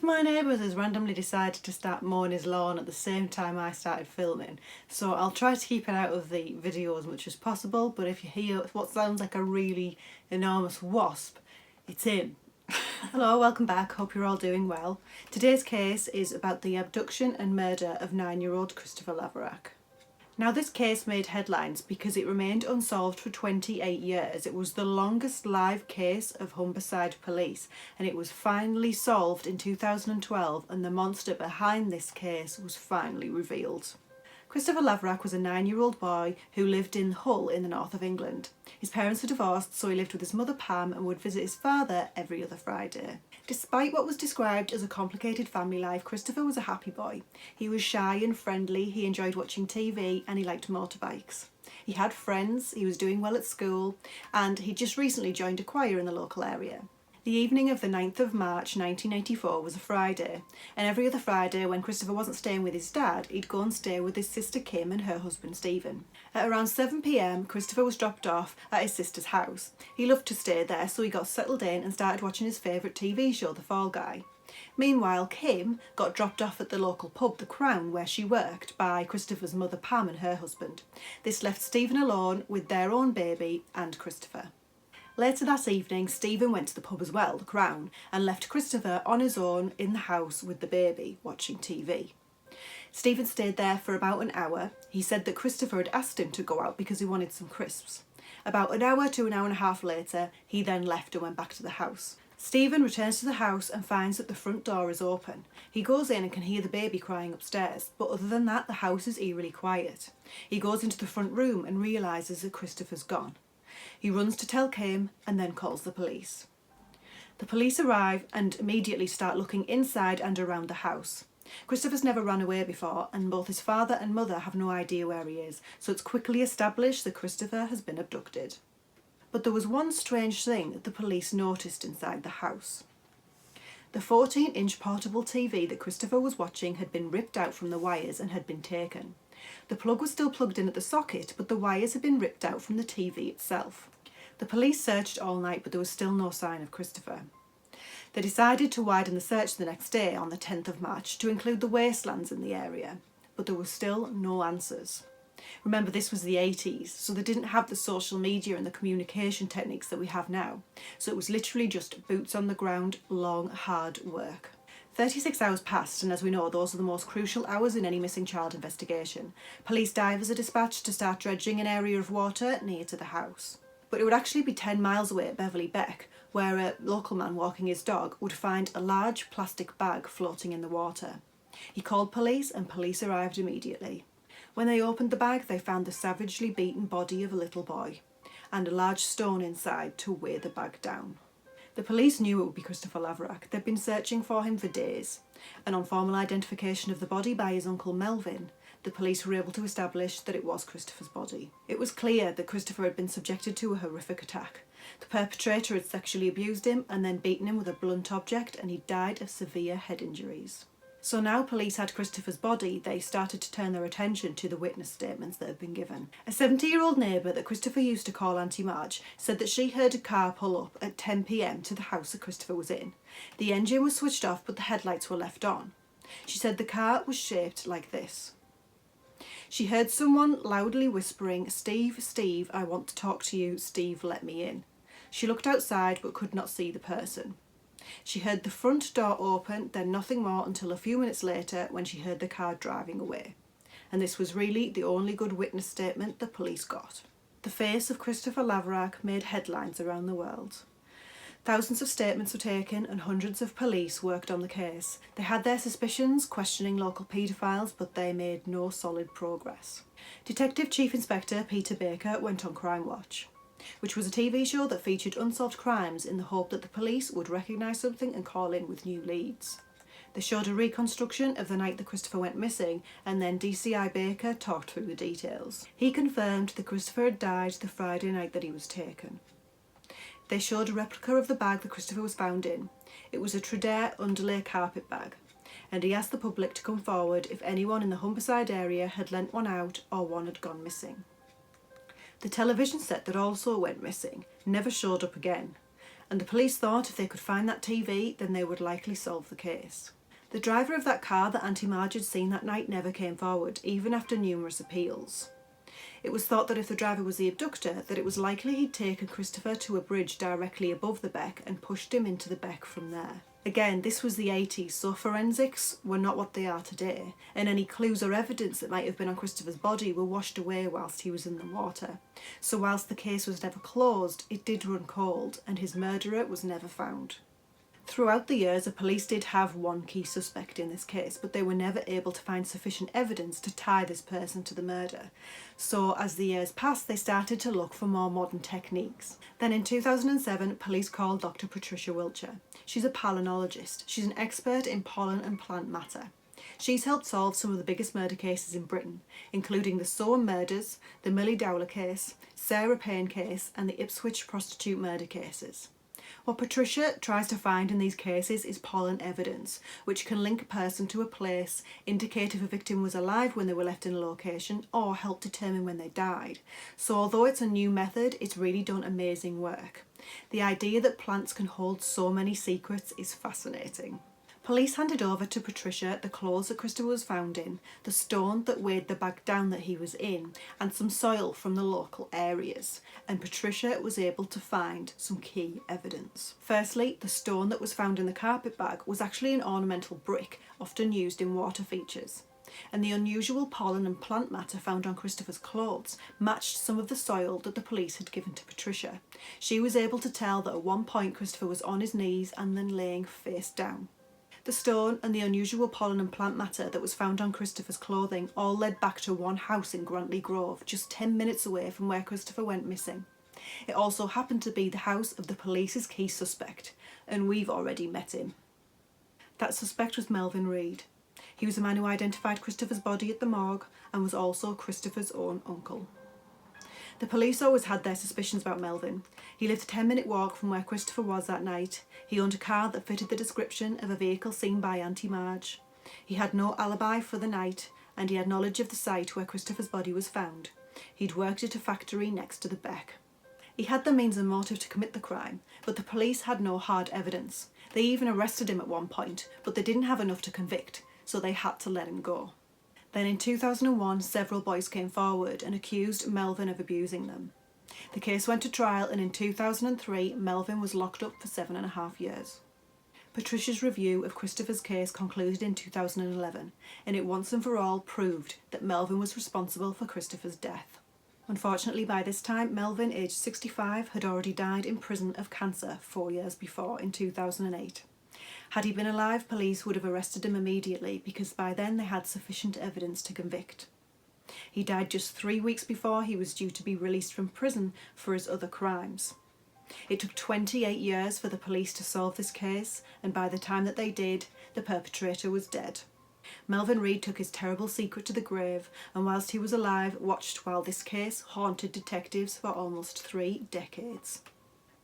my neighbours has randomly decided to start mowing his lawn at the same time I started filming, so I'll try to keep it out of the video as much as possible, but if you hear what sounds like a really enormous wasp, it's him. Hello, welcome back, hope you're all doing well. Today's case is about the abduction and murder of 9-year-old Christopher Laverack. Now, this case made headlines because it remained unsolved for 28 years. It was the longest live case of homicide police, and it was finally solved in 2012, and the monster behind this case was finally revealed. Christopher Laverack was a 9-year-old boy who lived in Hull in the north of England. His parents were divorced, so he lived with his mother Pam and would visit his father every other Friday. Despite what was described as a complicated family life, Christopher was a happy boy. He was shy and friendly, he enjoyed watching TV, and he liked motorbikes. He had friends, he was doing well at school, and he just recently joined a choir in the local area. The evening of the 9th of March 1984 was a Friday, and every other Friday when Christopher wasn't staying with his dad, he'd go and stay with his sister Kim and her husband Stephen. At around 7 p.m, Christopher was dropped off at his sister's house. He loved to stay there, so he got settled in and started watching his favourite TV show, The Fall Guy. Meanwhile, Kim got dropped off at the local pub, The Crown, where she worked, by Christopher's mother Pam and her husband. This left Stephen alone with their own baby and Christopher. Later that evening, Stephen went to the pub as well, The Crown, and left Christopher on his own in the house with the baby, watching TV. Stephen stayed there for about an hour. He said that Christopher had asked him to go out because he wanted some crisps. About an hour to an hour and a half later, he then left and went back to the house. Stephen returns to the house and finds that the front door is open. He goes in and can hear the baby crying upstairs, but other than that, the house is eerily quiet. He goes into the front room and realises that Christopher's gone. He runs to tell Kim and then calls the police. The police arrive and immediately start looking inside and around the house. Christopher's never run away before, and both his father and mother have no idea where he is, so it's quickly established that Christopher has been abducted. But there was one strange thing that the police noticed inside the house. The 14-inch portable TV that Christopher was watching had been ripped out from the wires and had been taken. The plug was still plugged in at the socket, but the wires had been ripped out from the TV itself. The police searched all night, but there was still no sign of Christopher. They decided to widen the search the next day, on the 10th of March, to include the wastelands in the area, but there were still no answers. Remember, this was the 80s, so they didn't have the social media and the communication techniques that we have now, so it was literally just boots on the ground, long, hard work. 36 hours passed, and as we know, those are the most crucial hours in any missing child investigation. Police divers are dispatched to start dredging an area of water near to the house. But it would actually be 10 miles away at Beverley Beck, where a local man walking his dog would find a large plastic bag floating in the water. He called police, and police arrived immediately. When they opened the bag, they found the savagely beaten body of a little boy, and a large stone inside to weigh the bag down. The police knew it would be Christopher Laverack. They'd been searching for him for days, and on formal identification of the body by his uncle Melvin, the police were able to establish that it was Christopher's body. It was clear that Christopher had been subjected to a horrific attack. The perpetrator had sexually abused him and then beaten him with a blunt object, and he died of severe head injuries. So now police had Christopher's body, they started to turn their attention to the witness statements that had been given. A 70-year-old neighbour that Christopher used to call Auntie Marge said that she heard a car pull up at 10 p.m. to the house that Christopher was in. The engine was switched off, but the headlights were left on. She said the car was shaped like this. She heard someone loudly whispering, "Steve, Steve, I want to talk to you. Steve, let me in." She looked outside but could not see the person. She heard the front door open, then nothing more until a few minutes later when she heard the car driving away. And this was really the only good witness statement the police got. The face of Christopher Laverack made headlines around the world. Thousands of statements were taken and hundreds of police worked on the case. They had their suspicions, questioning local paedophiles, but they made no solid progress. Detective Chief Inspector Peter Baker went on Crimewatch, which was a TV show that featured unsolved crimes in the hope that the police would recognise something and call in with new leads. They showed a reconstruction of the night that Christopher went missing, and then DCI Baker talked through the details. He confirmed that Christopher had died the Friday night that he was taken. They showed a replica of the bag that Christopher was found in. It was a Tredair underlay carpet bag, and he asked the public to come forward if anyone in the Humberside area had lent one out or one had gone missing. The television set that also went missing never showed up again, and the police thought if they could find that TV, then they would likely solve the case. The driver of that car that Auntie Marge had seen that night never came forward, even after numerous appeals. It was thought that if the driver was the abductor, that it was likely he'd taken Christopher to a bridge directly above the beck and pushed him into the beck from there. Again, this was the 80s, so forensics were not what they are today, and any clues or evidence that might have been on Christopher's body were washed away whilst he was in the water. So whilst the case was never closed, it did run cold, and his murderer was never found. Throughout the years, the police did have one key suspect in this case, but they were never able to find sufficient evidence to tie this person to the murder. So as the years passed, they started to look for more modern techniques. Then in 2007, police called Dr. Patricia Wiltshire. She's a palynologist. She's an expert in pollen and plant matter. She's helped solve some of the biggest murder cases in Britain, including the Soham murders, the Millie Dowler case, Sarah Payne case, and the Ipswich prostitute murder cases. What Patricia tries to find in these cases is pollen evidence, which can link a person to a place, indicate if a victim was alive when they were left in a location, or help determine when they died. So although it's a new method, it's really done amazing work. The idea that plants can hold so many secrets is fascinating. Police handed over to Patricia the clothes that Christopher was found in, the stone that weighed the bag down that he was in, and some soil from the local areas, and Patricia was able to find some key evidence. Firstly, the stone that was found in the carpet bag was actually an ornamental brick, often used in water features. And the unusual pollen and plant matter found on Christopher's clothes matched some of the soil that the police had given to Patricia. She was able to tell that at one point Christopher was on his knees and then laying face down. The stone and the unusual pollen and plant matter that was found on Christopher's clothing all led back to one house in Grantley Grove, just 10 minutes away from where Christopher went missing. It also happened to be the house of the police's key suspect, and we've already met him. That suspect was Melvin Reid. He was the man who identified Christopher's body at the morgue and was also Christopher's own uncle. The police always had their suspicions about Melvin. He lived a 10-minute walk from where Christopher was that night. He owned a car that fitted the description of a vehicle seen by Auntie Marge. He had no alibi for the night, and he had knowledge of the site where Christopher's body was found. He'd worked at a factory next to the beck. He had the means and motive to commit the crime, but the police had no hard evidence. They even arrested him at one point, but they didn't have enough to convict, so they had to let him go. Then in 2001, several boys came forward and accused Melvin of abusing them. The case went to trial, and in 2003, Melvin was locked up for 7.5 years. Patricia's review of Christopher's case concluded in 2011, and it once and for all proved that Melvin was responsible for Christopher's death. Unfortunately, by this time, Melvin, aged 65, had already died in prison of cancer 4 years before, in 2008. Had he been alive, police would have arrested him immediately because by then they had sufficient evidence to convict. He died just 3 weeks before he was due to be released from prison for his other crimes. It took 28 years for the police to solve this case, and by the time that they did, the perpetrator was dead. Melvin Reid took his terrible secret to the grave, and whilst he was alive, watched while this case haunted detectives for almost 3 decades.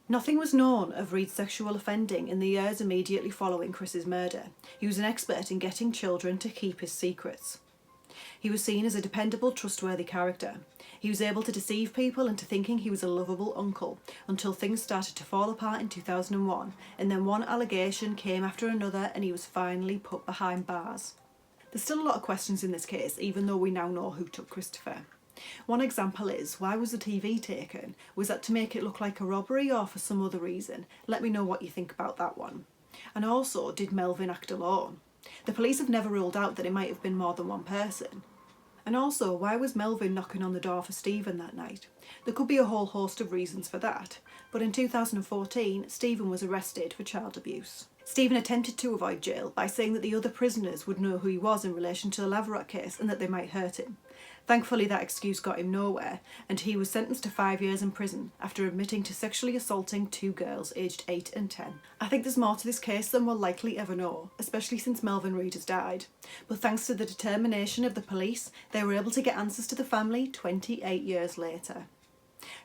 Nothing was known of Reid's sexual offending in the years immediately following Chris's murder. He was an expert in getting children to keep his secrets. He was seen as a dependable, trustworthy character. He was able to deceive people into thinking he was a lovable uncle, until things started to fall apart in 2001, and then one allegation came after another and he was finally put behind bars. There's still a lot of questions in this case, even though we now know who took Christopher. One example is, why was the TV taken? Was that to make it look like a robbery or for some other reason? Let me know what you think about that one. And also, did Melvin act alone? The police have never ruled out that it might have been more than one person. And also, why was Melvin knocking on the door for Stephen that night? There could be a whole host of reasons for that, but in 2014, Stephen was arrested for child abuse. Stephen attempted to avoid jail by saying that the other prisoners would know who he was in relation to the Laverack case and that they might hurt him. Thankfully, that excuse got him nowhere, and he was sentenced to 5 years in prison after admitting to sexually assaulting 2 girls aged 8 and 10. I think there's more to this case than we'll likely ever know, especially since Melvin Reid has died. But thanks to the determination of the police, they were able to get answers to the family 28 years later.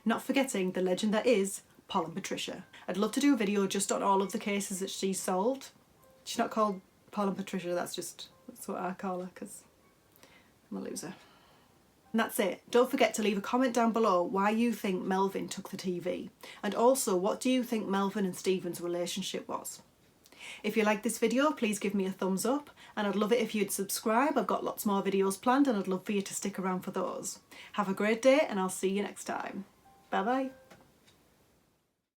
Not forgetting the legend that is Pollen Patricia. I'd love to do a video just on all of the cases that she's solved. She's not called Pollen Patricia, that's what I call her, because I'm a loser. And that's it. Don't forget to leave a comment down below why you think Melvin took the TV. And also, what do you think Melvin and Stephen's relationship was? If you like this video, please give me a thumbs up, and I'd love it if you'd subscribe. I've got lots more videos planned and I'd love for you to stick around for those. Have a great day and I'll see you next time. Bye bye.